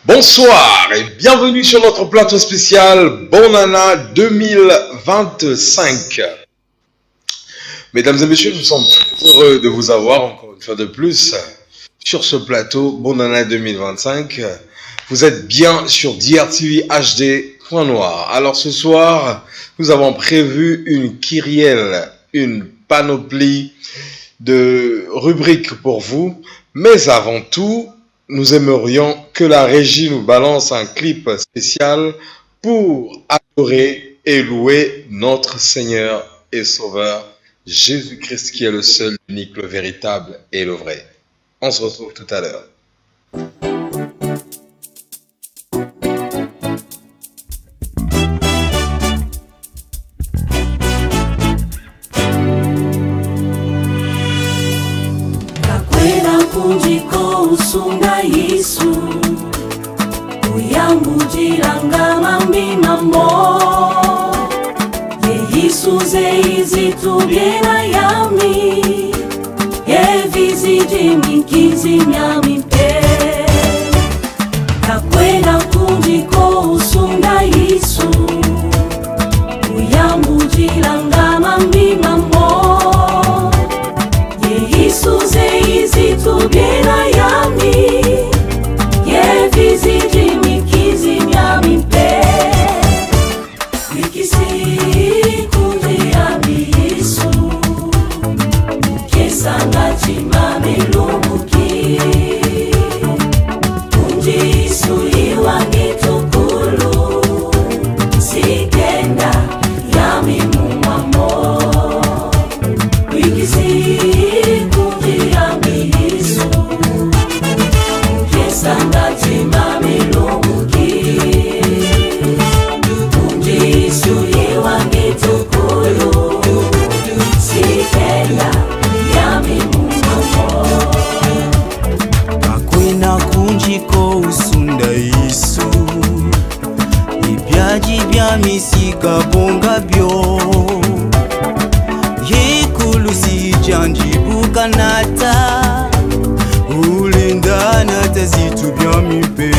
Bonsoir et bienvenue sur notre plateau spécial Bonana 2025. Mesdames et messieurs, nous sommes heureux de vous avoir encore une fois de plus sur ce plateau Bonana 2025. Vous êtes bien sur DRTV HD Point Noir. Alors ce soir, nous avons prévu une kyrielle, une panoplie de rubriques pour vous. Mais avant tout, nous aimerions que la régie nous balance un clip spécial pour adorer et louer notre Seigneur et Sauveur Jésus-Christ qui est le seul, l'unique, le véritable et le vrai. On se retrouve tout à l'heure. Usunga Yesu uyambujiranga mambi mambo ye Yesu zeizi tubiena yami ye viziji mikizi nyami pe kakwena kunjiko usunga Yesu uyambujiranga mambi mambo ye Yesu zeizi tubiena misika bonga bio yekulusi janjibuka nata ulenda nata zitu bya mipe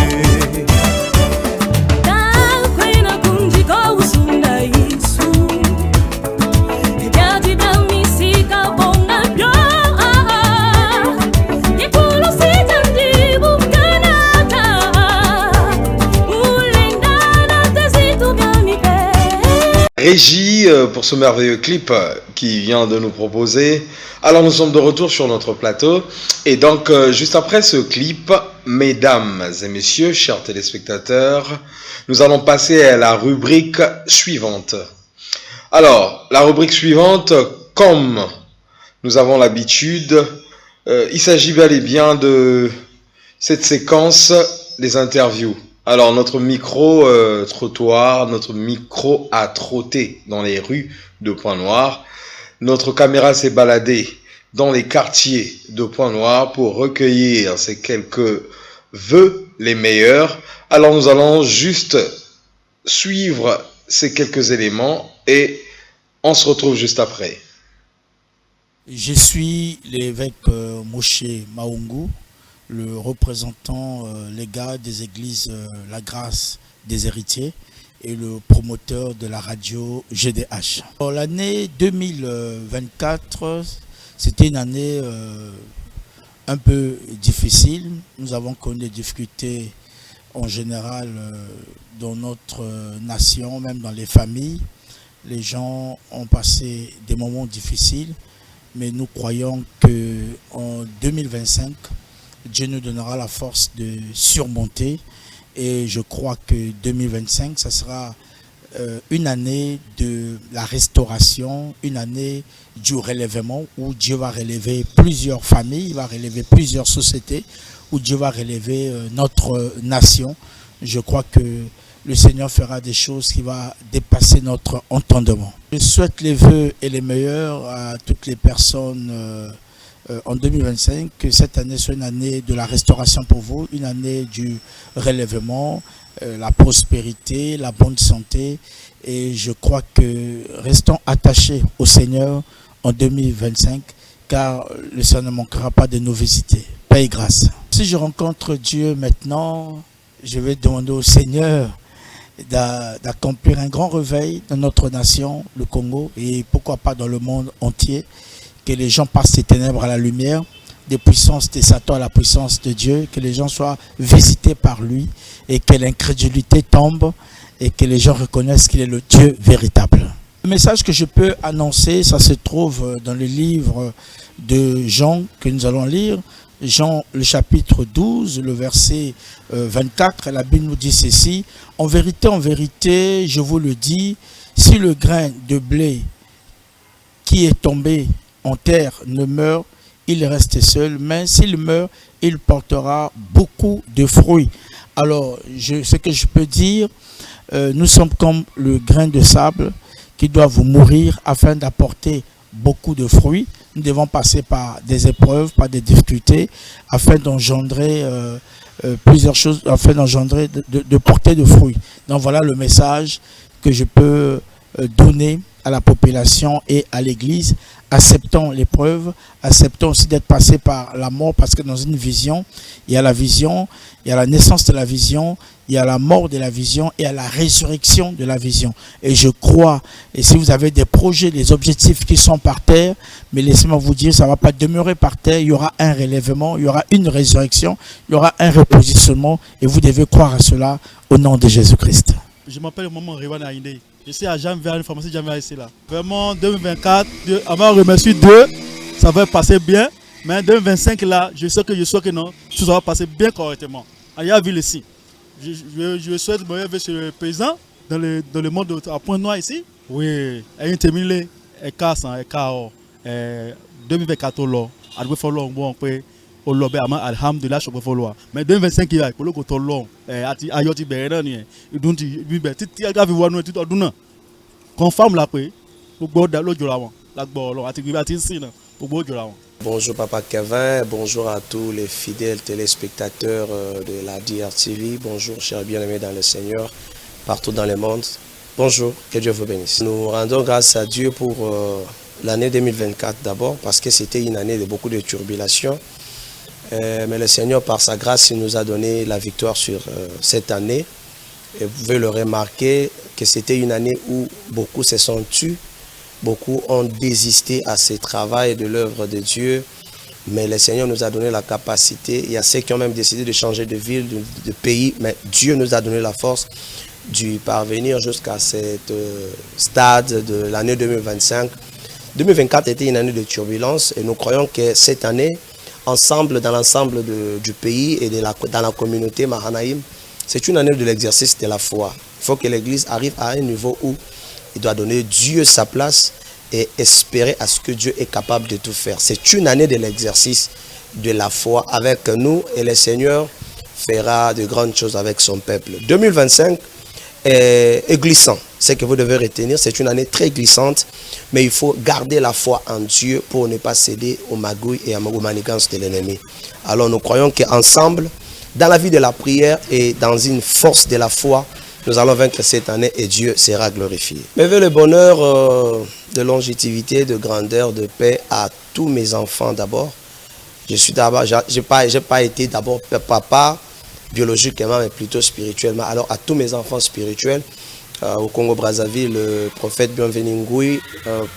kakwena kunjiko usunda Yesu yadi bya misika bonga bio yekulusi janjibuka nata ulenda nata zitu bya Régie pour ce merveilleux clip qui vient de nous proposer. Alors nous sommes de retour sur notre plateau et donc juste après ce clip, mesdames et messieurs, chers téléspectateurs, nous allons passer à la rubrique suivante. Alors la rubrique suivante, comme nous avons l'habitude, il s'agit bel et bien de cette séquence des interviews. Alors notre micro-trottoir, notre micro a trotté dans les rues de Point-Noir. Notre caméra s'est baladée dans les quartiers de Point-Noir pour recueillir ces quelques vœux les meilleurs. Alors nous allons juste suivre ces quelques éléments et on se retrouve juste après. Je suis l'évêque Moshe Maungu, le représentant légal des églises La Grâce des Héritiers et le promoteur de la radio GDH. L'année 2024, c'était une année un peu difficile. Nous avons connu des difficultés en général dans notre nation, même dans les familles. Les gens ont passé des moments difficiles, mais nous croyons qu'en 2025, Dieu nous donnera la force de surmonter et je crois que 2025, ça sera une année de la restauration, une année du relèvement où Dieu va relever plusieurs familles, il va relever plusieurs sociétés, où Dieu va relever notre nation. Je crois que le Seigneur fera des choses qui vont dépasser notre entendement. Je souhaite les vœux et les meilleurs à toutes les personnes en 2025, que cette année soit une année de la restauration pour vous, une année du relèvement, la prospérité, la bonne santé. Et je crois que restons attachés au Seigneur en 2025, car le Seigneur ne manquera pas de nous visiter. Paix et grâce. Si je rencontre Dieu maintenant, je vais demander au Seigneur d'accomplir un grand réveil dans notre nation, le Congo, et pourquoi pas dans le monde entier, que les gens passent des ténèbres à la lumière, des puissances de Satan à la puissance de Dieu, que les gens soient visités par lui et que l'incrédulité tombe et que les gens reconnaissent qu'il est le Dieu véritable. Le message que je peux annoncer, ça se trouve dans le livre de Jean que nous allons lire. Jean, le chapitre 12, le verset 24, la Bible nous dit ceci. En vérité, je vous le dis, si le grain de blé qui est tombé en terre ne meurt, il reste seul, mais s'il meurt, il portera beaucoup de fruits. Alors, ce que je peux dire, nous sommes comme le grain de sable qui doit vous mourir afin d'apporter beaucoup de fruits. Nous devons passer par des épreuves, par des difficultés, afin d'engendrer plusieurs choses, afin d'engendrer, de porter de fruits. Donc voilà le message que je peux donner à la population et à l'Église. Acceptons l'épreuve, acceptons aussi d'être passé par la mort, parce que dans une vision, il y a la vision, il y a la naissance de la vision, il y a la mort de la vision et il y a la résurrection de la vision. Et je crois, et si vous avez des projets, des objectifs qui sont par terre, mais laissez-moi vous dire, ça ne va pas demeurer par terre, il y aura un relèvement, il y aura une résurrection, il y aura un repositionnement, et vous devez croire à cela au nom de Jésus-Christ. Je m'appelle Maman Rewan Aïndé. Je suis agent vers une pharmacie Jamia ici là. Vraiment 2024, avant remercier Dieu, ça va passer bien. Mais 2025 là, je sais que non, tout ça va passer bien correctement. Il y a vu ici. Je souhaite me réveiller sur le paysan dans le monde à Point-Noir ici. Oui, il y a terminé et casse et KO 2024 là. À deux fois long bon après. Au lobby alhamdulillah je peux follow mais 2025 il y a pour le côté long ati ayoti bere ni e don ti bi be ti aga fi wonu ti odun na confirm la pe gbogbo da lojo la won la gbo Ọlọ́run ati gbe ati sin na gbogbo ojo la won. Bonjour Papa Kevin, bonjour à tous les fidèles téléspectateurs de la DRTV, bonjour chers bien-aimés dans le Seigneur, partout dans le monde. Bonjour, que Dieu vous bénisse. Nous rendons grâce à Dieu pour l'année 2024 d'abord, parce que c'était une année de beaucoup de turbulations. Mais le Seigneur, par sa grâce, il nous a donné la victoire sur cette année. Et vous pouvez le remarquer que c'était une année où beaucoup se sont tus, beaucoup ont désisté à ce travail de l'œuvre de Dieu. Mais le Seigneur nous a donné la capacité. Il y a ceux qui ont même décidé de changer de ville, de pays. Mais Dieu nous a donné la force de parvenir jusqu'à ce stade de l'année 2025. 2024 était une année de turbulence et nous croyons que cette année, ensemble, dans l'ensemble du pays et dans la communauté Mahanaïm, c'est une année de l'exercice de la foi. Il faut que l'Église arrive à un niveau où il doit donner Dieu sa place et espérer à ce que Dieu est capable de tout faire. C'est une année de l'exercice de la foi avec nous et le Seigneur fera de grandes choses avec son peuple. 2025 est glissant. Ce que vous devez retenir, c'est une année très glissante, mais il faut garder la foi en Dieu pour ne pas céder aux magouilles et aux manigances de l'ennemi. Alors nous croyons qu'ensemble, dans la vie de la prière et dans une force de la foi, nous allons vaincre cette année et Dieu sera glorifié. Je veux le bonheur de longévité, de grandeur, de paix à tous mes enfants d'abord. J'ai pas été d'abord papa biologiquement, mais plutôt spirituellement. Alors à tous mes enfants spirituels, au Congo-Brazzaville, le prophète Bienvenu Ngui,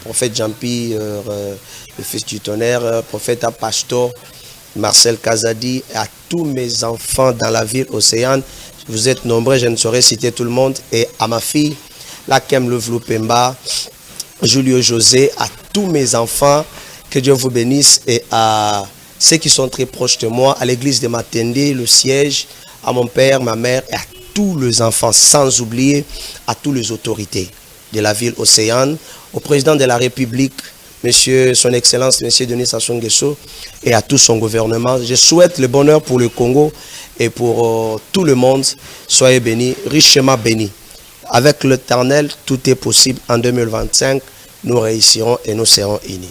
prophète Jean-Pierre, le fils du tonnerre, prophète Pastor, Marcel Kazadi, à tous mes enfants dans la ville Océane. Vous êtes nombreux, je ne saurais citer tout le monde. Et à ma fille, Lakem Levloupemba, Julio José, à tous mes enfants, que Dieu vous bénisse. Et à ceux qui sont très proches de moi, à l'église de Matende, le siège, à mon père, ma mère, et à tous les enfants, sans oublier à toutes les autorités de la ville Océane, au président de la République, Monsieur, Son Excellence, Monsieur Denis Sassou Nguesso, et à tout son gouvernement. Je souhaite le bonheur pour le Congo et pour tout le monde. Soyez bénis, richement bénis. Avec l'Éternel, tout est possible. En 2025, nous réussirons et nous serons unis.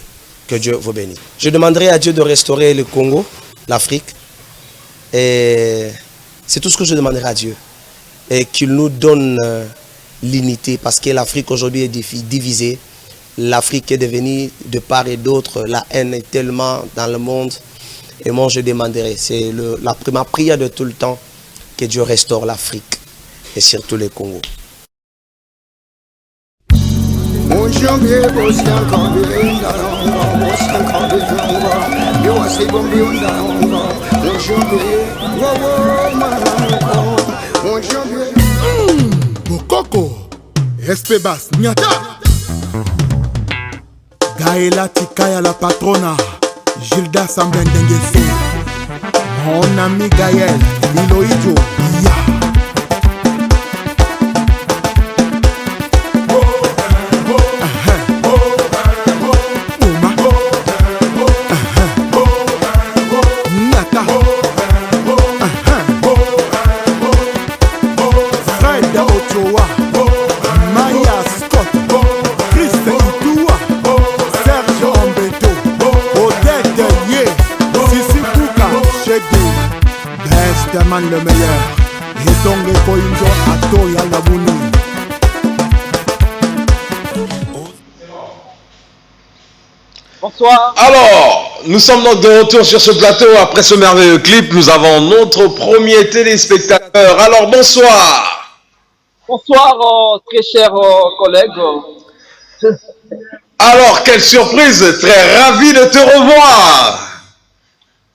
Que Dieu vous bénisse. Je demanderai à Dieu de restaurer le Congo, l'Afrique. Et c'est tout ce que je demanderai à Dieu. Et qu'il nous donne l'unité, parce que l'Afrique aujourd'hui est divisée. L'Afrique est devenue de part et d'autre, la haine est tellement dans le monde. Et moi je demanderai, c'est ma prière de tout le temps, Que Dieu restaure l'Afrique et surtout le Congo. Bokoko, Espebas, Nyata Gaëla Tikaya la patrona, Gilda Sambendengeso, mon ami Gaël, Miloïdjo, Ya. Le meilleur et donc Koinjo Ato Yalabuni. Bonsoir. Alors, nous sommes donc de retour sur ce plateau après ce merveilleux clip. Nous avons notre premier téléspectateur. Alors, bonsoir. Bonsoir, très chers collègues. Alors, quelle surprise. Très ravi de te revoir.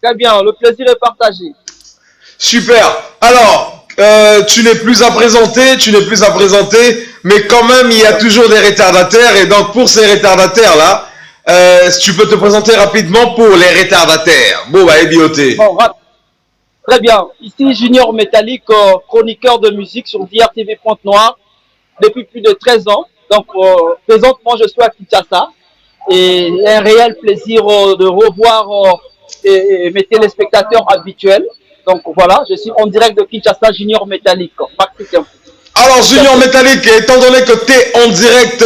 Très bien, le plaisir est partagé. Super. Alors, tu n'es plus à présenter, mais quand même, il y a toujours des retardataires. Et donc, pour ces retardataires-là, tu peux te présenter rapidement pour les retardataires. Bon, bah, Ebioté. Bon, très bien. Ici, Junior Métallique, chroniqueur de musique sur DRTV Pointe-Noire depuis plus de 13 ans. Donc, présentement, je suis à Kinshasa. Et un réel plaisir de revoir mes téléspectateurs habituels. Donc voilà, je suis en direct de Kinshasa, Junior Métallique. Alors Junior Métallique, étant donné que tu es en direct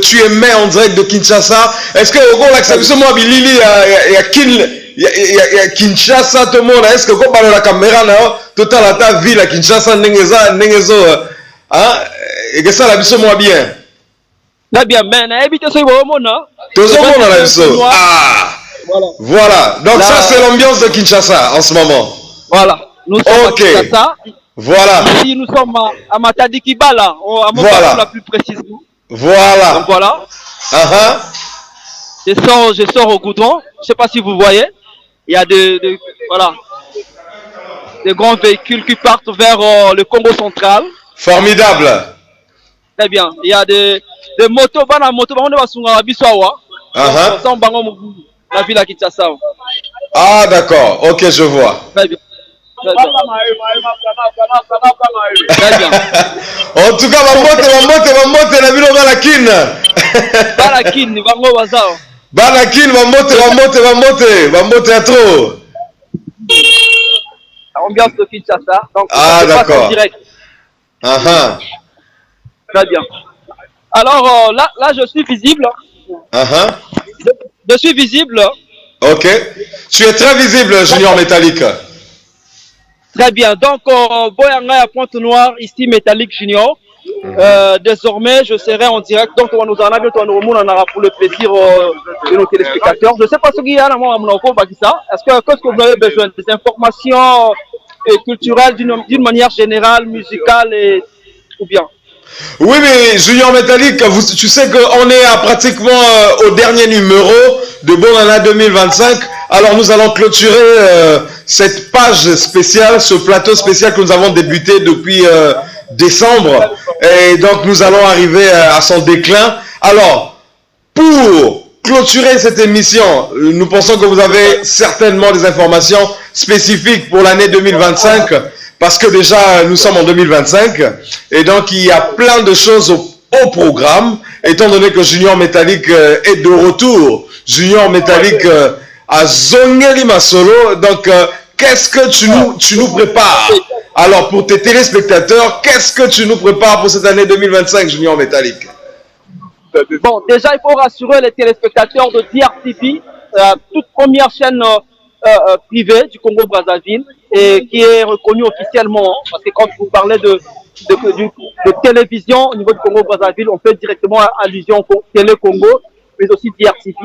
tu es mai en direct de Kinshasa, est-ce que au gros là c'est moi Bilili il y a Kinshasa tout le monde, est-ce que quand on la caméra là, tout à la ville à Kinshasa nengezo hein et que ça la biso moi bien. Très bien, mais na habite ce moment là. Tout le monde là biso. Ah. Voilà. Donc là, ça c'est l'ambiance de Kinshasa en ce moment. Voilà, nous sommes à Kinshasa. Voilà. Ici, nous sommes à Matadi Kibala, à Montpellier la plus précisément. Voilà. Donc voilà. Je sors au goudron. Je ne sais pas si vous voyez. Il y a des grands véhicules qui partent vers le Congo central. Formidable. Très bien. Il y a des motos. La ville à Kinshasa. Ah d'accord. Ok, je vois. Très bien. En tout cas, Mamote, la ville Balakin. Mamote à trop. Ambiance de Kinshasa. Donc, ah d'accord. Très bien. Alors là, je suis visible. Je suis visible. Ok. Tu es très visible, Junior Métallique. Très bien. Donc, Boyanga à Pointe-Noire, ici Métallique Junior. Désormais, je serai en direct. Donc, on nous en a pour le plaisir de nos téléspectateurs. Je ne sais pas ce qu'il y a Est-ce que vous avez besoin des informations culturelles d'une manière générale, musicale ou bien? Oui, mais Junior Métallique, tu sais qu'on est pratiquement au dernier numéro de Bonana 2025. Alors nous allons clôturer cette page spéciale, ce plateau spécial que nous avons débuté depuis décembre. Et donc nous allons arriver à son déclin. Alors, pour clôturer cette émission, nous pensons que vous avez certainement des informations spécifiques pour l'année 2025. Parce que déjà, nous sommes en 2025 et donc il y a plein de choses au programme, étant donné que Junior Métallique est de retour. Junior Métallique à Zongeli Masolo. Donc, qu'est-ce que tu nous prépares? Alors, pour tes téléspectateurs, qu'est-ce que tu nous prépares pour cette année 2025, Junior Métallique? Bon, déjà, il faut rassurer les téléspectateurs de DRTV, toute première chaîne privée du Congo-Brazzaville et qui est reconnue officiellement, parce que quand vous parlez de télévision au niveau du Congo-Brazzaville, on fait directement allusion au Télé-Congo, mais aussi DRTV.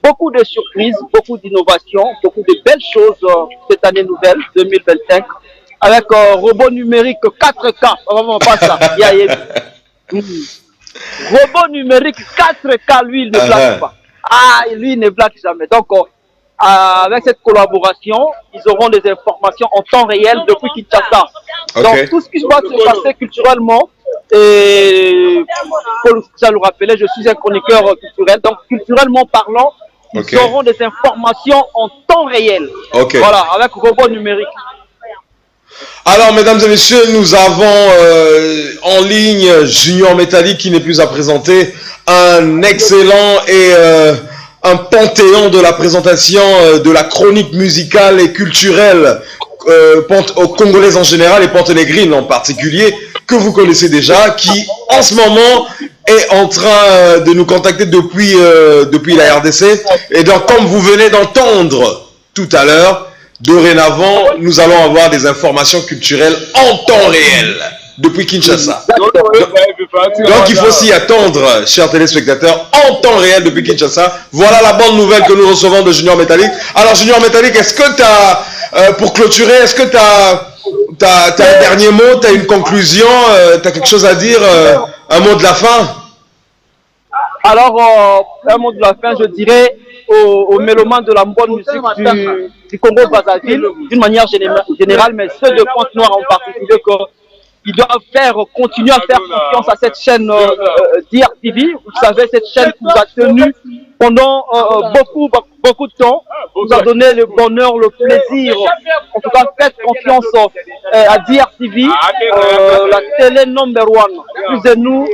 Beaucoup de surprises, beaucoup d'innovations, beaucoup de belles choses cette année nouvelle 2025. avec robot numérique 4K. Vraiment pas ça. Robot numérique 4K, lui, il ne blague pas. Ah, lui, il ne blague jamais. Donc, avec cette collaboration, ils auront des informations en temps réel depuis Kinshasa. Donc, tout ce qui va se passer culturellement, et pour ça le rappeler, je suis un chroniqueur culturel. Donc, culturellement parlant, ils auront des informations en temps réel. Voilà, avec robot numérique. Alors, mesdames et messieurs, nous avons en ligne Junior Metallic qui n'est plus à présenter, un excellent et un panthéon de la présentation de la chronique musicale et culturelle congolaise en général et panténégrine en particulier, que vous connaissez déjà, qui en ce moment est en train de nous contacter depuis la RDC. Et donc, comme vous venez d'entendre tout à l'heure, dorénavant, nous allons avoir des informations culturelles en temps réel depuis Kinshasa. Donc il faut s'y attendre, chers téléspectateurs, en temps réel depuis Kinshasa. Voilà la bonne nouvelle que nous recevons de Junior Metallic. Alors Junior Metallic, est-ce que tu as, pour clôturer, est-ce que tu as un dernier mot, tu as une conclusion, tu as quelque chose à dire, un mot de la fin? Alors, un mot de la fin, je dirais aux mélomanes de la bonne musique du Congo-Brazzaville, d'une manière générale, mais ceux de Pointe-Noire en particulier, qu'ils doivent continuer à faire confiance à cette chaîne DRTV. Vous savez, cette chaîne qui nous a tenus pendant beaucoup de temps, nous a donné le bonheur, le plaisir. En tout cas, faites confiance à DRTV, la télé number one. Plus de nous,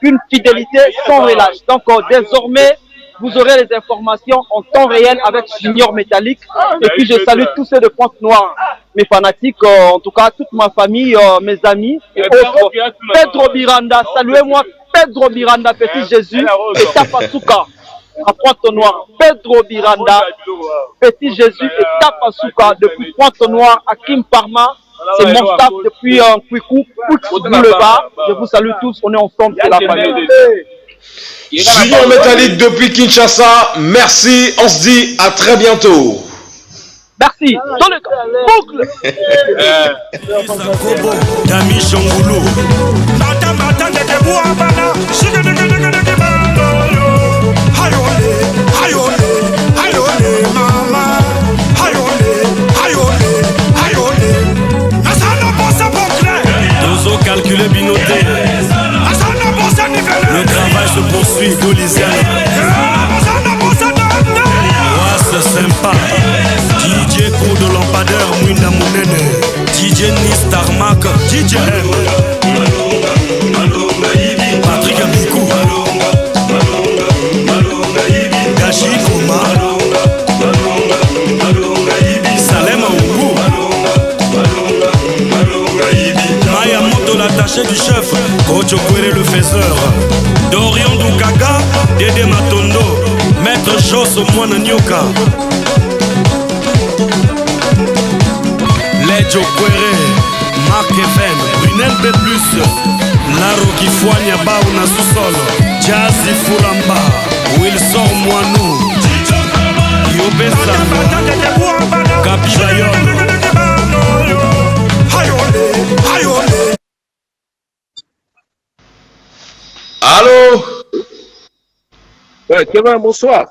une fidélité sans relâche. Donc, désormais, vous aurez les informations en temps réel avec Junior Metallic. Et puis, je salue tous ceux de Pointe-Noire, mes fanatiques, en tout cas, toute ma famille, mes amis et autres. Pedro Biranda, saluez-moi Pedro Biranda, Petit Jésus et Tapasuka à Pointe-Noire. Pedro Biranda, Petit Jésus et Tapasuka depuis Pointe-Noire à Kim Parma. C'est mon staff depuis Kwiku, Boulevard. Je vous salue tous, on est ensemble, c'est la famille. Junior Metallic depuis Kinshasa, merci, on se dit à très bientôt. Merci. Dans le boucle. Calculer binoté. Le travail se poursuit, Dolisiane. Ouais, c'est sympa. DJ Coup de Lampadaire, Mwinda Mounene. DJ Nis Tarmac, DJ M. Patrick Amikou. Gachi Koma. Salem Aougou. Maya Moto, l'attaché du chef. Kocho Kwere le faiseur. Dorian Dukaga, Dede Matondo. Maître Joss Moine Nyoka. Ledjo Kwere, Marc Even, Brunel B+, Laro Kifoanya Bauna Sousol, Jazzy Fulamba, Wilson Moinou, Yobé Sano, Kabilayon. Allô? Kevin, bonsoir.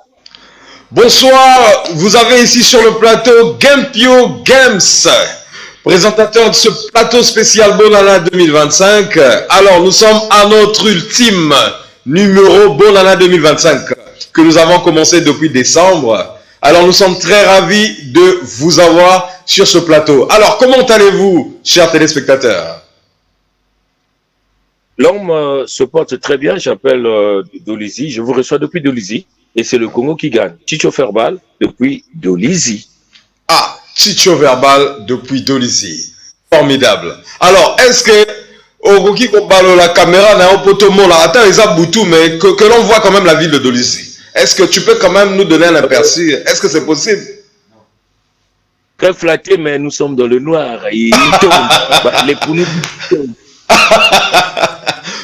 Bonsoir, vous avez ici sur le plateau Gampio Games, présentateur de ce plateau spécial Bonana 2025. Alors, nous sommes à notre ultime numéro Bonana 2025 que nous avons commencé depuis décembre. Alors, nous sommes très ravis de vous avoir sur ce plateau. Alors, comment allez-vous, chers téléspectateurs? L'homme se porte très bien, j'appelle Dolizy, je vous reçois depuis Dolizy. Et c'est le Congo qui gagne. Chicho Verbal depuis Dolizy. Ah, Chicho Verbal depuis Dolizy. Formidable. Alors, est-ce que Ogoki Kobalo, la caméra n'a pas tout le monde, attends, ils ont boutou, mais que l'on voit quand même la ville de Dolizy. Est-ce que tu peux quand même nous donner un aperçu? Est-ce que c'est possible? Très flatté, mais nous sommes dans le noir. Il tombe. Les poulets tombent.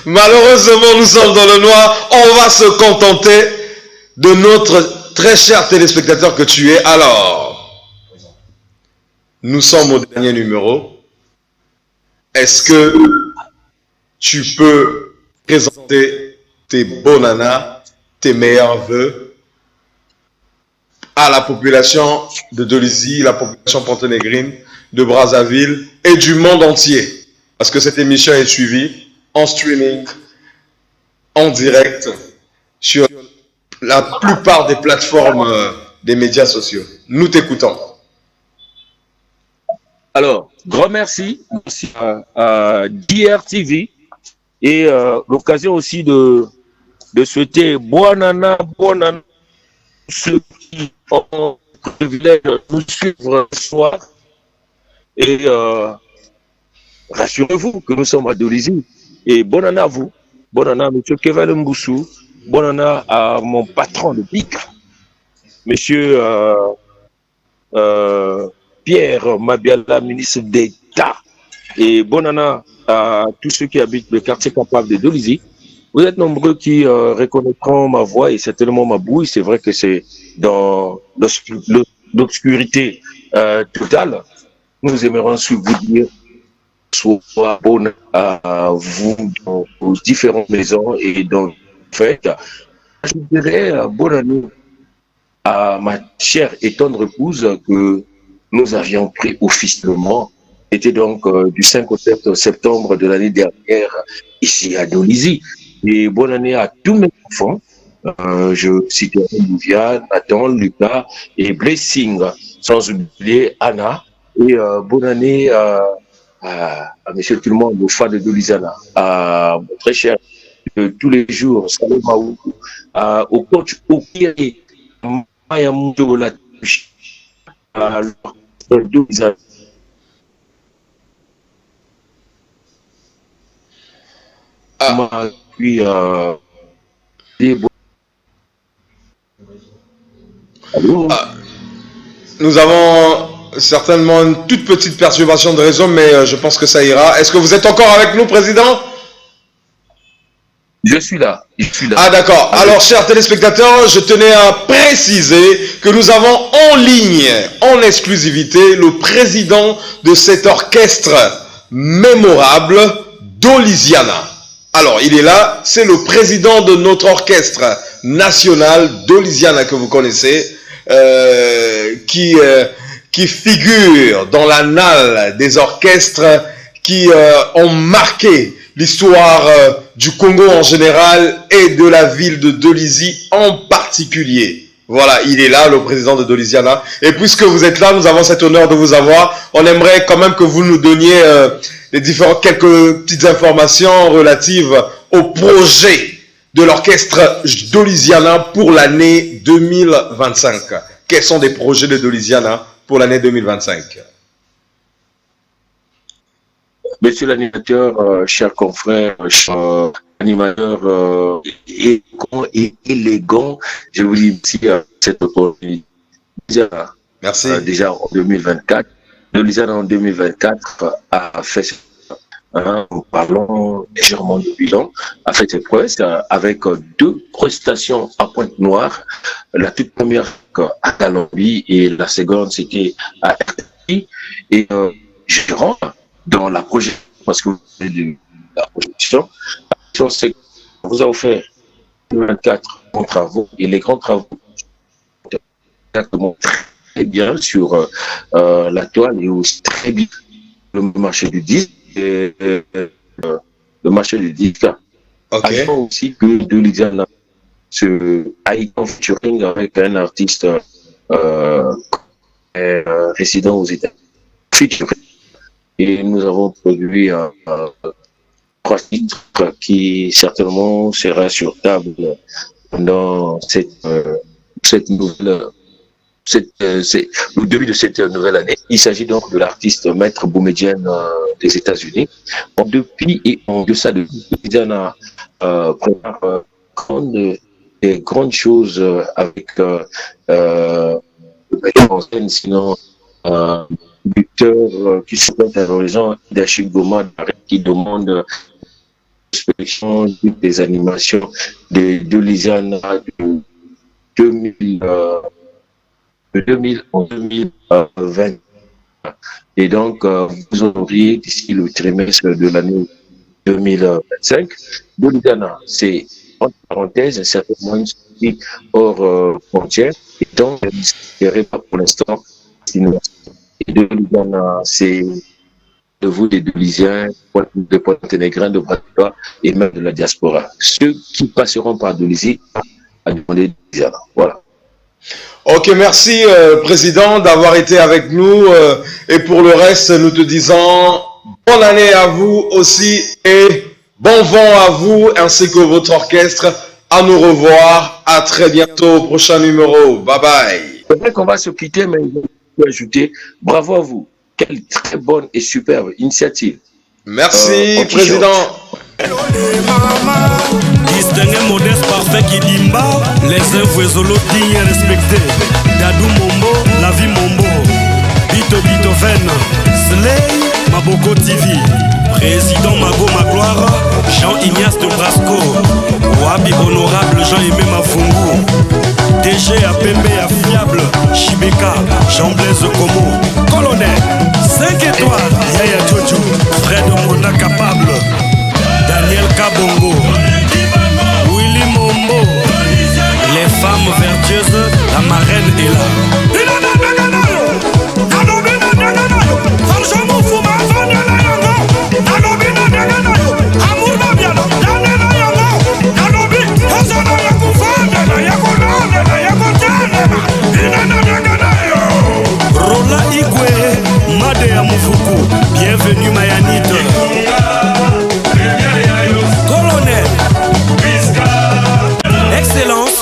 Malheureusement, nous sommes dans le noir. On va se contenter de notre très cher téléspectateur que tu es. Alors, Nous sommes au dernier numéro. Est-ce que tu peux présenter tes bonanas, tes meilleurs vœux à la population de Dolisie, la population ponténégrine, de Brazzaville et du monde entier? Parce que cette émission est suivie en streaming, en direct, sur la plupart des plateformes des médias sociaux. Nous t'écoutons. Alors, grand merci à DRTV et l'occasion aussi de souhaiter bonne année, ceux qui ont le privilège de nous suivre ce soir. Et rassurez-vous que nous sommes à Dolisie. Et bonne année à vous. Bonne année à M. Kevin Mboussou. Bonne année à mon patron de BIC, M. Pierre Mabiala, ministre d'État. Et bonne année à tous ceux qui habitent le quartier capable de Dolisie. Vous êtes nombreux qui reconnaîtront ma voix et certainement ma bouille. C'est vrai que c'est dans l'obscurité totale. Nous aimerions vous dire soit bonne à vous dans vos différentes maisons et dans le fait. Je dirais bonne année à ma chère et tendre épouse que nous avions pris officiellement. C'était donc du 5 au 7 septembre de l'année dernière ici à Dolisie. Et bonne année à tous mes enfants. Je citerai Viviane, Nathan, Lucas et Blessing, sans oublier Anna. Et bonne année à monsieur tout le monde, aux fans de Dolisiana, à mon très cher tous les jours, Salut Maou, au coach Okiri, Maya Moudo, la touche, à Dolisiana. Puis, nous avons certainement une toute petite perturbation de réseau, mais je pense que ça ira. Est-ce que vous êtes encore avec nous, Président? Je suis là. Ah d'accord. Alors, chers téléspectateurs, je tenais à préciser que nous avons en ligne, en exclusivité, le président de cet orchestre mémorable, Dolisiana. Alors, il est là, c'est le président de notre orchestre national, Dolisiana, que vous connaissez, qui figure dans l'annale des orchestres qui ont marqué l'histoire du Congo en général et de la ville de Dolisie en particulier. Voilà, il est là, le président de Dolisiana. Et puisque vous êtes là, nous avons cet honneur de vous avoir. On aimerait quand même que vous nous donniez quelques petites informations relatives au projet de l'orchestre Dolisiana pour l'année 2025. Quels sont des projets de Dolisiana pour l'année 2025? Monsieur l'animateur, chers confrères, chers animateurs élégants, je vous dis merci à cette opportunité. Merci. Déjà en 2024, Dolisiana en 2024 a fait nous parlons légèrement de bilan, a fait ses prouesses avec 2 prestations à Pointe-Noire. La toute première à Calombi et la seconde c'était à RTI. Et je rentre dans la projection, parce que vous avez de la projection. C'est qu'on vous a offert 24 grands travaux et les grands travaux exactement très bien sur la toile et aussi très bien le marché du disque. Le marché du disque. Okay. Avant aussi que Dolisiana aille en featuring avec un artiste résident aux États-Unis. Et nous avons produit 3 titres qui certainement sera sur table dans cette nouvelle. Le début de cette nouvelle année. Il s'agit donc de l'artiste Maître Boumedienne des États-Unis. Depuis et en deçà de Dolisiana prépare des grandes choses avec en scène, sinon Victor qui se pointe à l'horizon, Dachig Goma qui demande l'inspection des animations de Dolisiana de 2000 en 2020. Et donc, vous auriez d'ici le trimestre de l'année 2025. Bolidana, c'est entre parenthèses un certain moyen hors frontières. Et donc, je ne dirais pas pour l'instant. Et Bolidana, c'est de vous, des Doliziens, de Pointe-Négrins, de Bratislava et même de la diaspora. Ceux qui passeront par Dolisie à demander Bolidana. Voilà. Ok, merci Président d'avoir été avec nous et pour le reste, nous te disons bonne année à vous aussi et bon vent à vous ainsi que votre orchestre. À nous revoir, à très bientôt au prochain numéro. Bye bye. C'est vrai qu'on va se quitter, mais je peux ajouter bravo à vous. Quelle très bonne et superbe initiative. Merci Président. Distingué, modeste, parfait, qui dimba. Les Voisolo dignes et respectés. Dadou Mombo, la vie Mombo. Bito Beethoven, Slay, Maboko TV. Président Mago Magloire, Jean-Ignace de Brasco. Wabi honorable Jean-Aimé Mafungu. DG APP Fiable, Chibeka, Jean-Blaise Como. Colonel, 5 étoiles, Yaya Jojo. Fred Mona capable. Daniel Kabongo, Willy Mombo, les femmes vertueuses, la marraine est là. Rola Igwe, Madea Moufuku, bienvenue Mayanite. Excellence,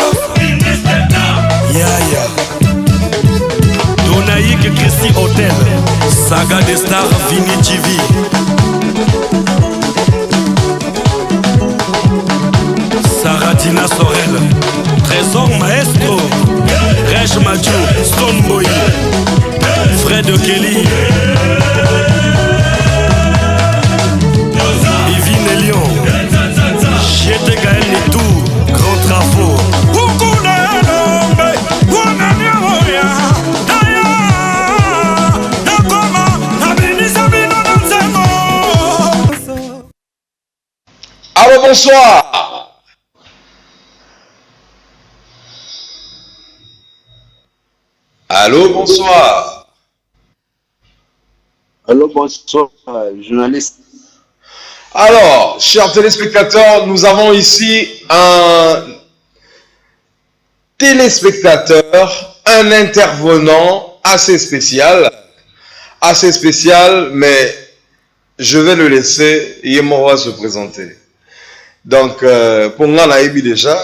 Yaya Donaïque Christy Hotel, Saga des Stars, Vini TV. Saratina Sorel, Trésor Maestro, Rech Mathieu, Stoneboy, Fred Kelly, Yvine Lyon, Chiete Gaël Netou. Grand travaux. Allô, bonsoir. Allô, bonsoir. Allô, bonsoir, journaliste. Alors, chers téléspectateurs, nous avons ici un téléspectateur, un intervenant assez spécial, mais je vais le laisser, Yemora se présenter. Donc, pour moi, on a déjà,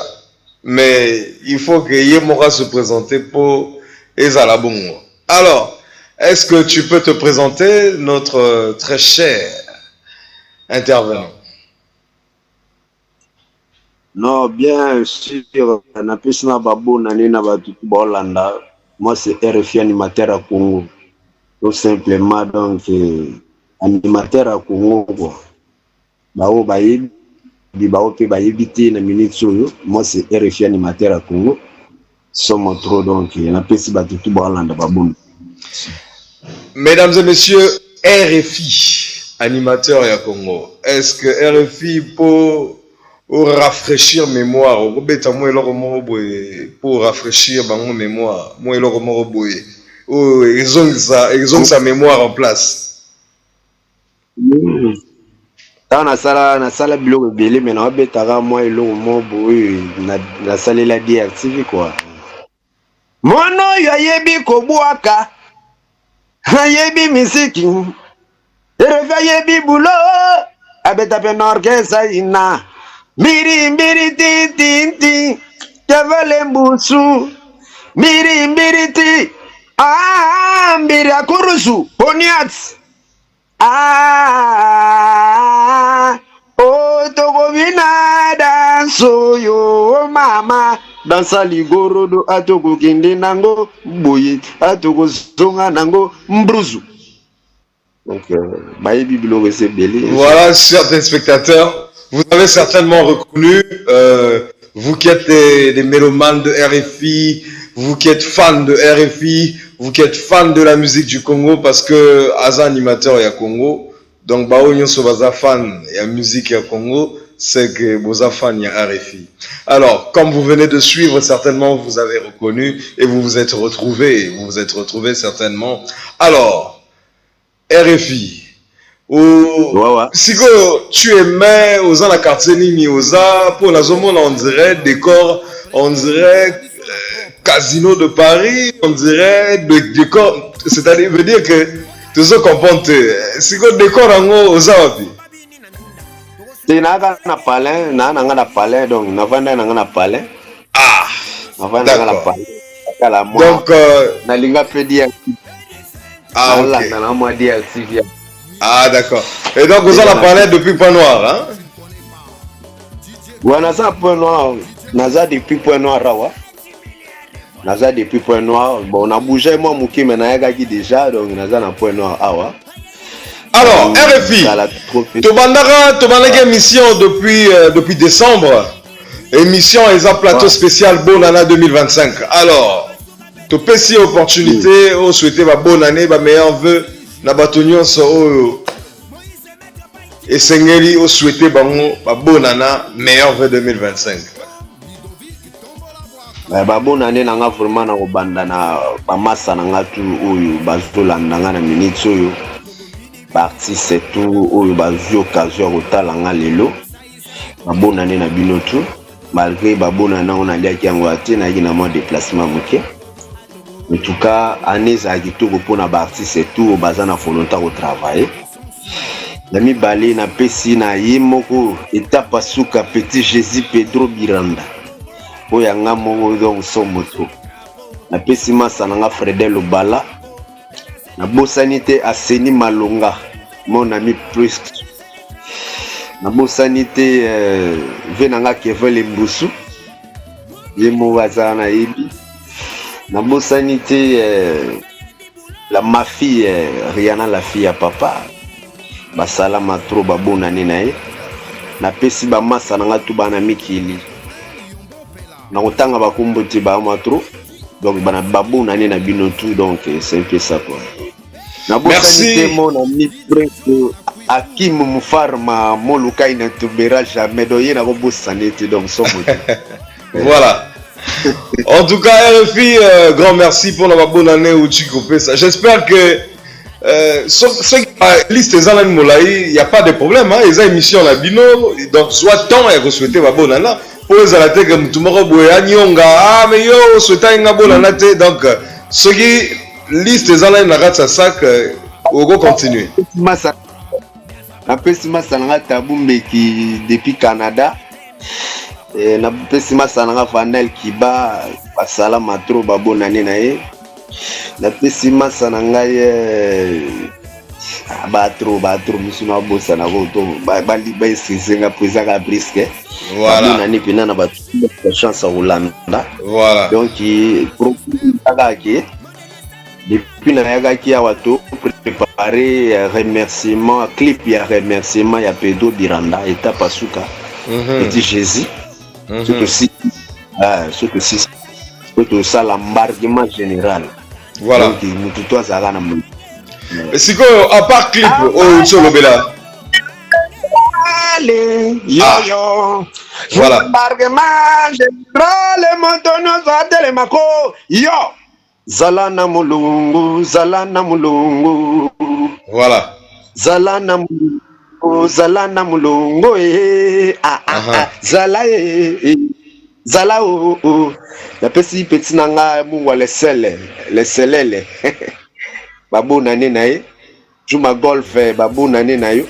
mais il faut que Yemora se présente pour Ezalabongo. Alors, est-ce que tu peux te présenter, notre très cher intervenant? Non, bien sûr, Napisna Babou Nanina Batutu Bolanda. Moi, c'est RFI animateur à Congo. Tout simplement, donc, animateur à Congo. Bao Baïb, Bao Pe Baïbiti, na minute Soyo. Moi, c'est RFI animateur à Congo. Sommes trop, donc, Napisi Batutu Bolanda Babou. Mesdames et messieurs, RFI, animateur à Congo. Est-ce que RFI pour rafraîchir mémoire, pour rafraîchir ma mémoire, ils ont sa mémoire en place. Na sala biloko belé mais na betara moi eloko mo boye na salela DRTV quoi. Mono yayebi kobwaka. Yayebi misiki. Yebi bulo abeta pe orchestre ina. Mbiri ti kevale mbusu. Mbiri ti mbiri akurusu poniat. Togobina danso yo mama dansa ligoro do atoko kende nango boye atoko zonga nango mbruzu. Donc voilà, chers téléspectateurs, vous avez certainement reconnu, vous qui êtes des mélomanes de RFI, vous qui êtes fans de RFI, vous qui êtes fan de la musique du Congo, parce que Aza animateur il y a Congo, donc Baonyo Sobaza fan il y a musique il y a Congo, c'est que Boza fan il y a RFI. Alors, comme vous venez de suivre, certainement vous avez reconnu et vous vous êtes retrouvés certainement. Alors, RFI. Siko, tu aimais aux la quartier Nini Oza pour la zone on dirait décor, on dirait casino de Paris, on dirait décor, c'est-à-dire veut dire que tout ce qu'on pense, Siko décor en Oza wapi. C'est na palais, na palais donc na vanda na palais. Ah. Na vanda na palais. Donc na linga pe dire. Ah OK. Na moi dire Sylvia. Ah d'accord. Et donc vous en parlé depuis Point Noir, hein? Ouais, naza Point Noir, naza depuis Point Noir rawa. Naza depuis Point Noir. Bon, on a bougé moi Mouki mais na yagaki déjà donc naza na Point Noir awa. Alors, RFI, tu émission depuis décembre. Émission et plateau spécial Bonne Année 2025. Alors, tu peux si opportunité, ou souhaiter ma bonne année, ma meilleur vœu, na batonyon so et Sengeli ou souhaiter ma bonne année, meilleur vœu 2025. Ba bonne année nanga vraiment na kobanda na ba massa nanga tu oyo bazolanda nga na minute oyo. Parti c'est tout oyo bazwi occasion kotala nga lelo. Ba bonne année na bino tout. Malgré ba bonne année on a dit qu'il y a un mois de déplacement moké. En tout cas, année za kitoko pona ba artiste c'est tout bazana volontaire au travail. Nami balé na pesi na yemoko étape suka petit Jésus Pedro Biranda. Oya nga moko donc somoto. Na pesi masa nga Fredel Obala. Na bosanité Aseni Malonga, mon ami plus. Na bosanité venanga Kevin Mbusu. Yemo wazana ibi. Na bosanité la ma fille Rihanna la fille à papa. Basalama trop ba bonne année nae. Na pesi ba masa nanga tu bana mikili. Na otanga ba kumboti ba matro. Donc bana babou nani na bino tout donc c'est un peu ça quoi. Merci mon ami presque Hakim Moufarma Moluka il ne tombera jamais donc il na ko bosanité donc son Voilà. En tout cas RFI grand merci pour la bonne année où tu coupes ça. J'espère que ce liste des années Molaï, il y a pas de problème hein, les émissions la bino donc soit temps et souhaiter ma bonne année. Pour les alatés comme tout le monde ah mais yo souhaiter une bonne année donc ce qui liste des années na rate ça que on va continuer. Na pesi masa nga tabumbe qui depuis Canada et na pesi masa nga Vanel Kiba basala matro ba bonne année na ye. Na pesi masa nga batro musuna bossa na voto ba sizinga président brisque. Voilà. Bonne année pina na ba chance à Hollanda. Voilà. Donc pour depuis na yagaki awato préparer remerciement clip ya remerciement ya Pedro Biranda étape asuka petit Jésus surtout ça l'embarquement général. Voilà. Donc mutu to azala na mu. Siko à part clip au Tsolobela. Allez yo. Voilà. L'embarquement général montono za telemako yo. Zalana mulungu. Voilà. Zalana mulungu zala la petit nanga mungwa les selele babu nani nae juma golf babu nani nayo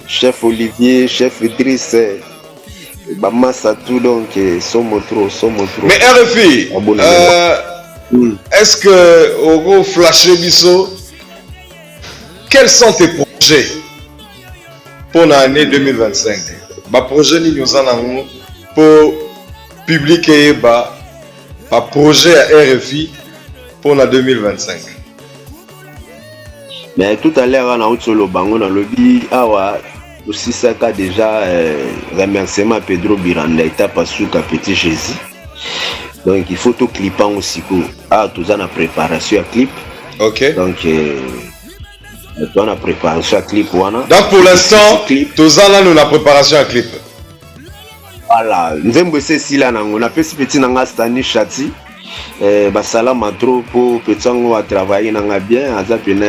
chef Olivier chef Idriss bamasa tout donc somo trop. Mais RFI est-ce que au flasher biso quels sont tes projets pour l'année 2025? Ba projet ni nous en pour publier ba projet à RFI pour la 2025. Mais tout à l'heure on a eu le bango dans le lobby awa aussi ça qu'a déjà remerciement Pedro Biranda étape à Souka Petit Jésus. Donc il faut tout clipper aussi. Ah, tout ça, la préparation à clip. Ok. Donc, on a préparation à clip. Donc pour l'instant, tout ça là, nous la préparation à clip. Voilà. Nous avons si là, on a petit nanga Stani Chati. Basala matro pour petit on va travailler nanga bien. Azapena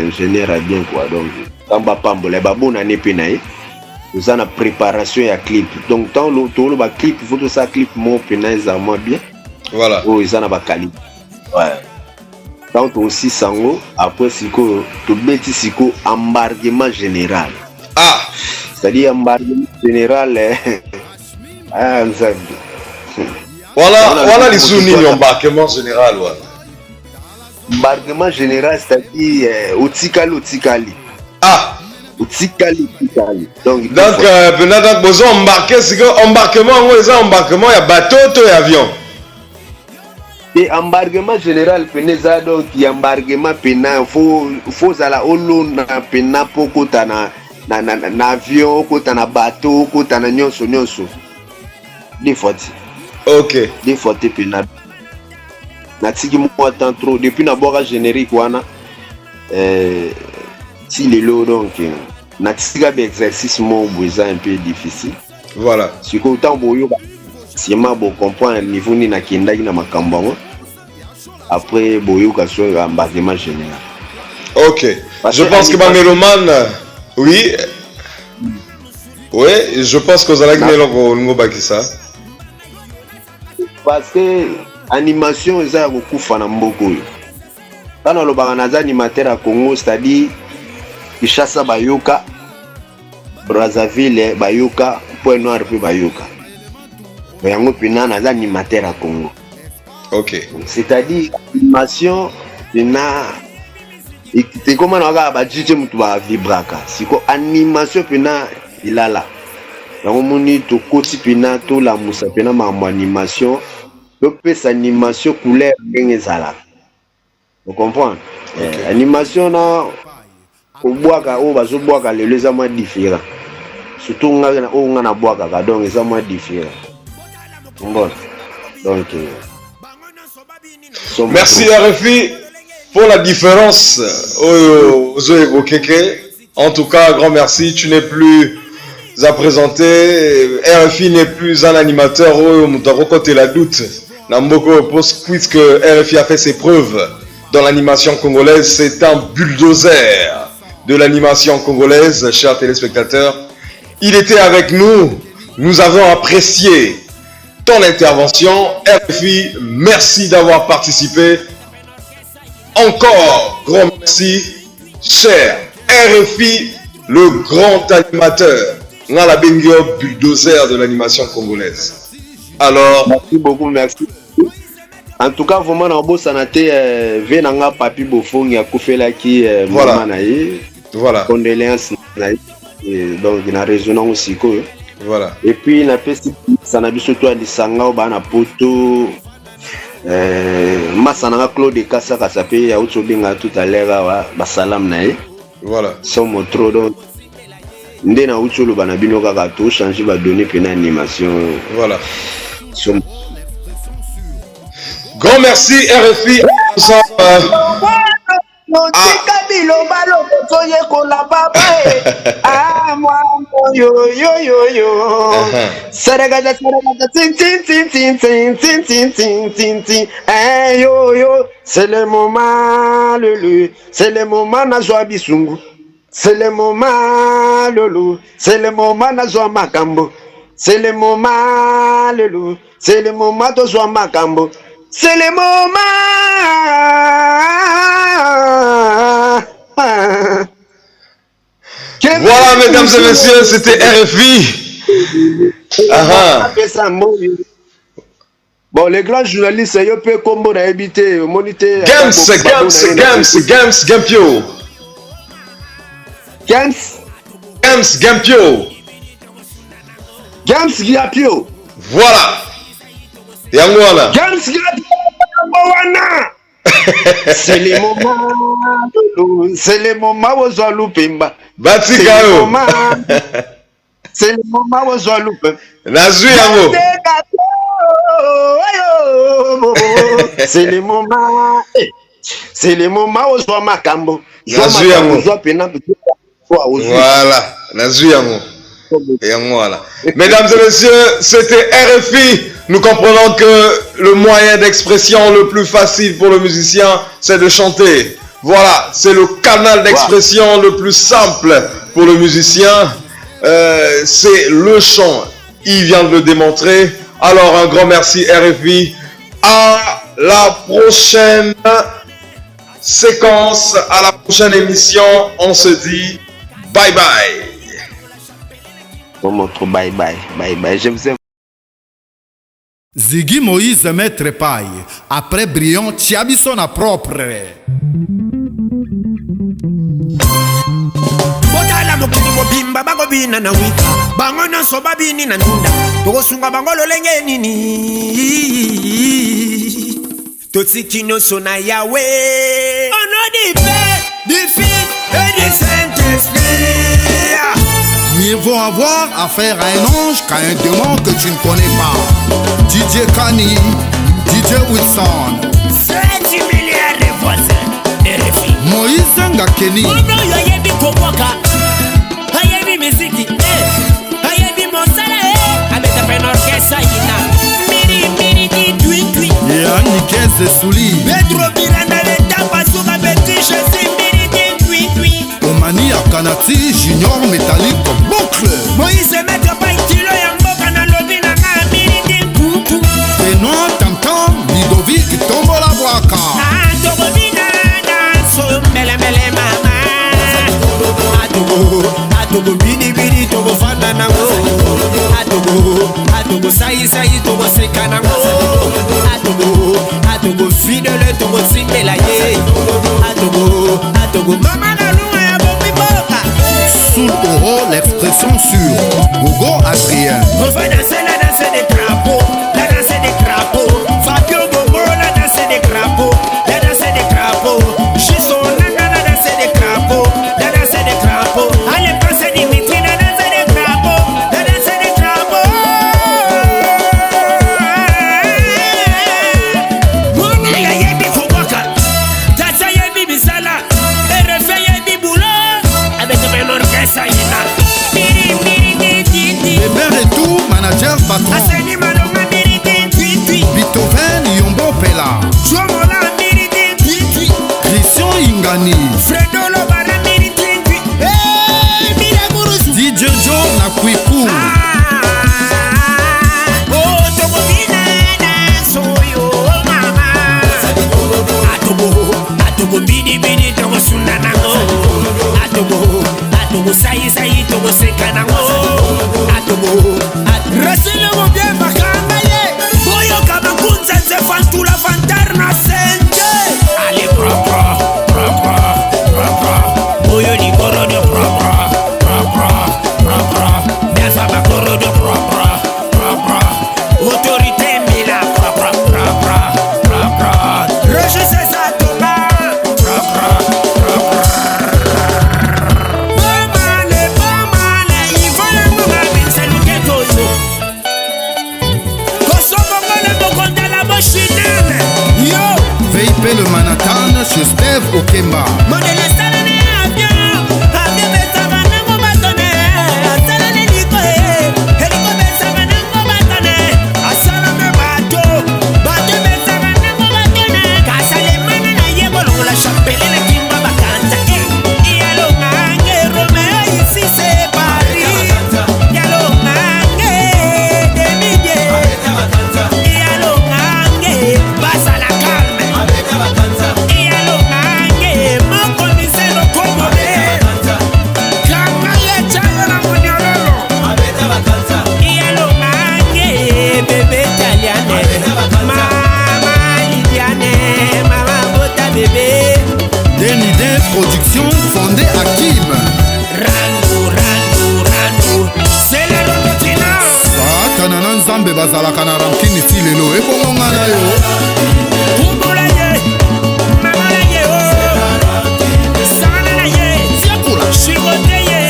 ingénieur à bien quoi. Donc, quand bapambo les babou n'en est penaï. Nous avons la préparation à clip. Donc tant le clip, il faut tout ça clip mon penaï moins bien. Voilà. Oh, ils en ont pas qualité. Ouais. Donc aussi sango après siko to beti siko embarquement général. Ah, c'est-à-dire embarquement général ah voilà les sounis embarquement général voilà. Embarquement général c'est-à-dire utikali. Ah, utikali. Donc pendant besoin embarquer c'est que embarquement on embarquement il y a bateau et avion. Et embarquement général peneza donc embarquement pena faut ala olo na pena poko na avion kota na bateau kota na nyonso des fois OK des fois pena na tiki mo temps trop depuis na boka générique wana si les lots donc na tiki ba exercice mo besoin un peu difficile voilà si ko temps boyo si ma bo comprendre niveau ni na kindaki na makambo après boyoka sur embarquement général. OK. Je pense que ma mélomane oui. Oui, je pense que vous allez gagner le bakisa. Parce que animation eza kokufa na mboko yo. Kana lo bangana animateur à Congo, c'est-à-dire Kinshasa bayoka, Brazzaville bayoka, Point Noir pe bayoka. Yango pina na animateur à Congo. OK. C'est-à-dire animation c'est comment on va badjije mutu ba vibraka. Siko animation pina ilala. Yango moni to koti pina to la musa pina ma animation. To pesa animation couleur ngezala. Vous comprenez? Okay. Animation na obwaka o bazobwaka lelo za moins différent. Surtout nga na bwaka ka donc za moins différent. Bon. Donc merci RFI pour la différence aux évoqué. En tout cas, grand merci. Tu n'es plus à présenter. RFI n'est plus un animateur. Côté la doute. Namboko puisque RFI a fait ses preuves dans l'animation congolaise. C'est un bulldozer de l'animation congolaise, chers téléspectateurs. Il était avec nous. Nous avons apprécié ton intervention. RFI, merci d'avoir participé. Encore grand merci, cher RFI, le grand animateur, la Bengio bulldozer de l'animation congolaise. Alors, merci beaucoup, merci. En tout cas, vraiment, on a sanaté venanga papi bofong ya kufela ki voilà. Voilà. Condoléances donc na résonance aussi quoi. Voilà. Et puis na pesi sanabi surtout à disanga au bana poto masana Claude Kassa Kassape ya utobinga tout à l'heure ba salam nae. Voilà. Somo trop donc ndena utolo bana bino kaka to changer ba donner pena animation. Voilà. Grand merci RFI. Ah moi yo Saragaja tin yo c'est le moment c'est le moment na joie bisungu c'est le moment c'est le moment na joie makambo c'est le moment c'est le moment de joie makambo c'est le moment. Voilà, mesdames et messieurs, c'était RFI. Bon, les grands journalistes, ils peuvent comme on a habité, moniter. Gampio. Gampio. Voilà. Yangwana. C'est le moment, c'est le moment où je loupimba. Batikao. C'est le moment où je loupe. Nazu yango. C'est le moment. C'est le moment où je vois ma cambo. Voilà, mesdames et messieurs, c'était RFI. Nous comprenons que le moyen d'expression le plus facile pour le musicien, c'est de chanter. Voilà, c'est le canal d'expression le plus simple pour le musicien. C'est le chant. Il vient de le démontrer. Alors un grand merci RFI. À la prochaine séquence, à la prochaine émission. On se dit bye bye. Bye bye, bye bye. Je vous aime. Ziggy Moïse Maître Paille. Après Brion, Tiabiso na propre. Botala mokili mobimba bango bina na wika bango na soba bini na ndunda tokosunga bango lolenge nini totiki nyonso na yawe au nom du Père, du Fils et du Saint-Esprit. Mieux vaut avoir affaire à un ange qu'à un démon que tu ne connais pas. DJ Kani, DJ Wilson, 7 milliards de voisins RFI. Moïse Ngakeni. Hayebi miziki, hayebi monsala, abeta penorkesa ina. Miri di twi. Yanni Keze Souli. Pedro Miranda le tapa suga beti chesi miri di twi. Omani Akanati Junior Métallique Boucle. Moïse Maître Paille Tilo Yamboka na lobi na nga miri di kuku. Benoît Tantan Ludovic Tombola Boaka. Togobina danso mele mama. Atogo bini togo fana nango. Atogo sai togo seka nango. Atogo fidèle togo simbela ye. Atogo mama na lunga ya bobi boka. Sous Oro, l'expression sur Gogo Adrien. On va danser la danse des crapauds. La danse des crapauds. Fabio Bobo la danse des crapauds. La danse des crapauds. Chisson Nanga la danse des crapauds. La danse des crapauds. Allez passer Dimitri la danse des crapauds. La danse des crapauds. Mona ya yebi kuboka. Tata yebi bisala. RFI yebi boulot. Avec un orchestre ina. Le maire et tout, manager patron. Aseni malonga miri di twi. Beethoven Yombo Pela. Jomola miri di twi. Christian Ingani. Fredo Lobara miri di twi. Mira Guruzu. DJ Joe Nakwiku. Oh, togo bina soyo mama. Atogo bini togo sundanango. Atogo sai togo sekanango. Rasile mo bien makanga ye. Boyo kama kunza ze fantula fantarna sente. Ale propre. Boyo ni koro de propre. Dafa ba koro de propre. Autorité mila propre. Roger César Thomas. VIP le Manhattan chez Steve Okemba. Production fondée à Kim. Randu. C'est la Robotina. Satana na Nzambe bazalaka na rankini ti lelo ebongonga na yo. Kumbula ye. Mama ye o. Sana ye. Siakula. Chigote ye.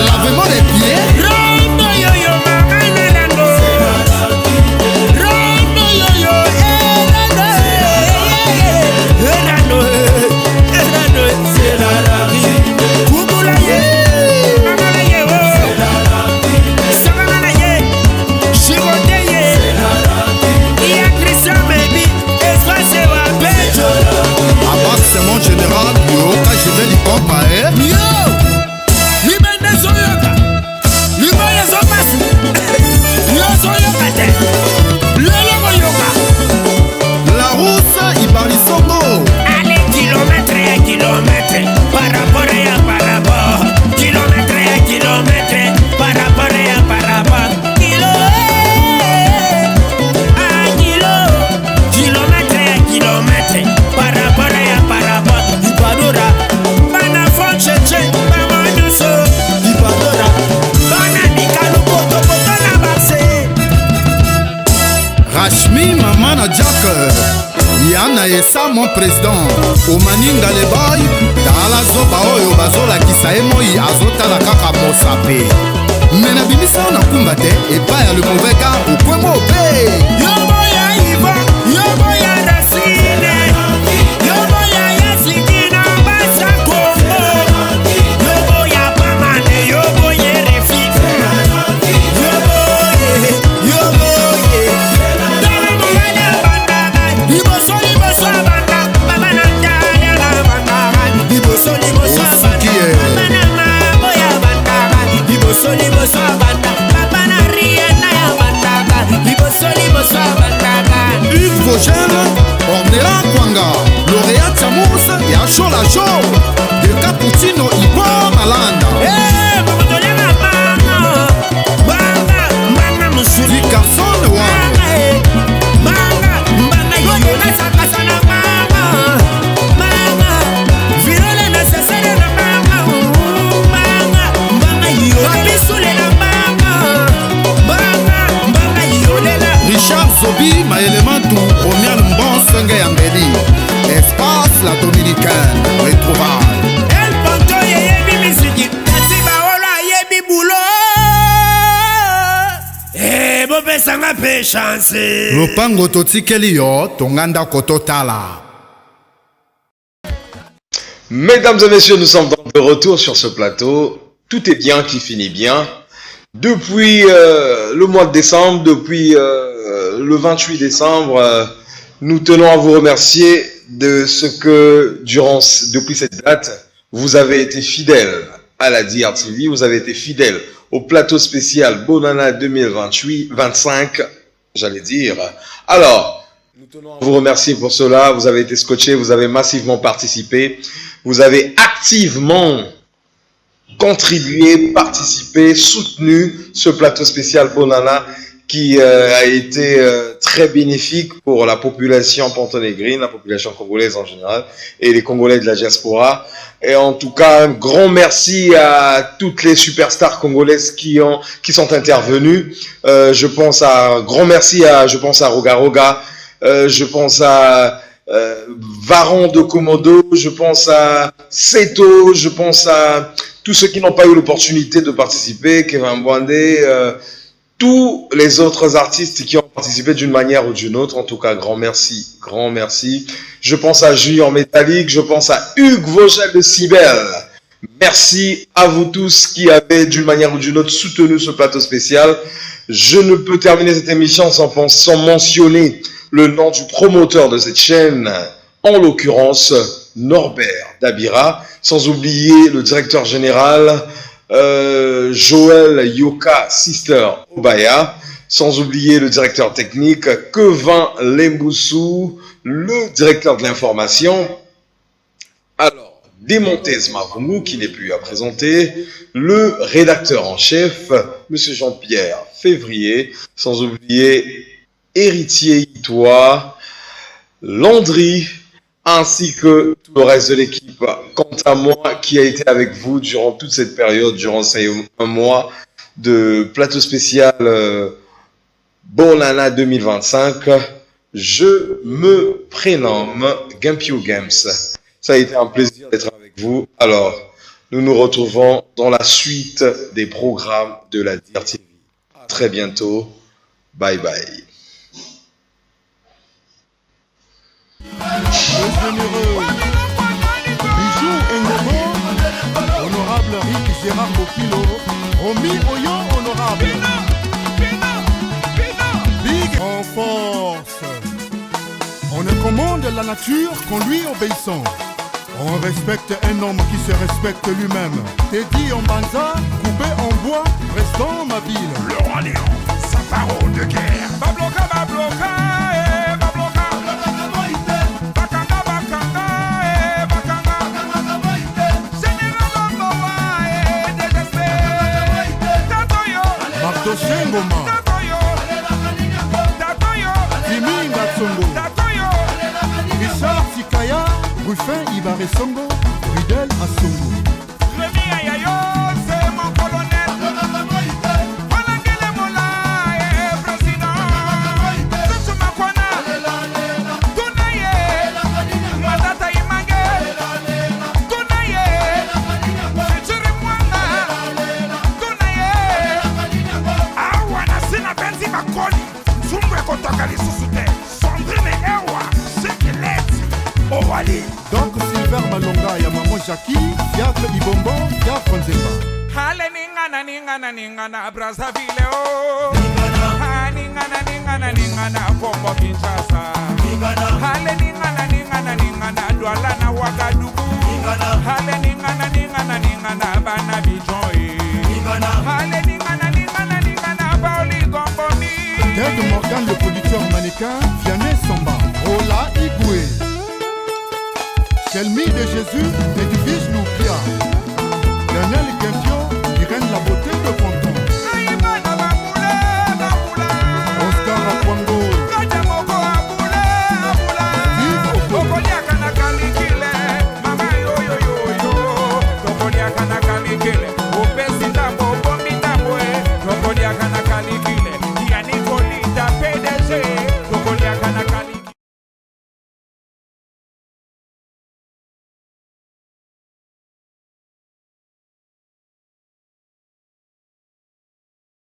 Lavement des pieds. Rondo yo mama na lando. Rondo yo mon président omaninga le boy tala zoba oyo bazolakisa ye moi azotala kaka mosape me nabimisa na kumba te epai ya le mauvais gars okwemo pe yoboya iva yoboya rasine yoboya yasikina basa kongo yoboya pamane yoboye refika yoboye dala mongana bandaga liboso abanda mama na ndaya na bandaga liboso abanda mama na maboya bandaga liboso abanda papa na riena ya bandaga liboso abanda Hugues Vogel, Ornella Kwanga, lauréat Chamous, Yacho la Show, de Cappuccino Ibo Malanda. Du Carson Richard Zobi, Maëlément tout, Romial Mbon, Senge Yambeli. Espace la Dominicaine, retrouvaille. El Ponto yebi misiki, Nasiba Ola yebi boulot. Bobe sanga pe chance. Lopango totikeli yo, tonganda kototala. Mesdames et messieurs, nous sommes de retour sur ce plateau. Tout est bien qui finit bien. Depuis le mois de décembre, depuis le 28 décembre, nous tenons à vous remercier de ce que, depuis cette date, vous avez été fidèles à la DRTV, vous avez été fidèles au plateau spécial Bonana 2025, j'allais dire. Alors, nous tenons à vous remercier pour cela, vous avez été scotchés, vous avez massivement participé, vous avez activement contribué, participé, soutenu ce plateau spécial Bonana qui a été très bénéfique pour la population pontonégrine, la population congolaise en général et les Congolais de la diaspora. Et en tout cas, un grand merci à toutes les superstars congolaises qui sont intervenues. Je pense à Roga Roga, je pense à Varon de Komodo, je pense à Seto, je pense à tous ceux qui n'ont pas eu l'opportunité de participer, Kevin Bwandé, tous les autres artistes qui ont participé d'une manière ou d'une autre. En tout cas, grand merci, grand merci. Je pense à Junior Métallique, je pense à Hugues Vogel de Cybelle. Merci à vous tous qui avez d'une manière ou d'une autre soutenu ce plateau spécial. Je ne peux terminer cette émission sans mentionner le nom du promoteur de cette chaîne, en l'occurrence Norbert Dabira, sans oublier le directeur général Joël Yoka Sister Obaya, sans oublier le directeur technique Kevin Lemboussou, le directeur de l'information, alors Démontez Mavungu qui n'est plus à présenter, le rédacteur en chef, Monsieur Jean-Pierre Février, sans oublier Héritier Itois, Landry, ainsi que tout le reste de l'équipe. Quant à moi, qui a été avec vous durant toute cette période, durant ces un mois de plateau spécial Bonana 2025, je me prénomme Gampio Games. Ça a été un plaisir d'être avec vous. Alors, nous nous retrouvons dans la suite des programmes de la DRTV. À très bientôt. Bye bye. Le généreux Bijou Ngomo, honorable Rick Gérard Bokilo, Romy Oyo, honorable Big en force. On ne commande la nature qu'en lui obéissant. On respecte un homme qui se respecte lui-même. Teddy en banza, coupé en bois, restant ma ville. Le roi Léon, sa parole de guerre. Babloka, babloka, babloka. Ngoma Jimmy Ngatsongo Richard Sikaya Ruffin Ibaré Songo Ridel Asongo Rémi Ayayo, c'est mon colonel. Malangele Mola est président. Tsutsuma Kwana Tunaye Allez. Donc Silver Malonga ya maman Jackie, Fiacre Ibombo, Fiacre Nzemba. Hale ningana Brazzaville oh. Ningana Congo Kinshasa. Hale ningana Douala na Ouagadougou. Hale ningana Bana Bijon. Hale ningana Baoli Gombomi. Ted Morgan le producteur mannequin, Vianney Samba, Rola Igoué. Shelmy de Jésus, Edwige Loupia. Daniel Kempio, Irène Labo.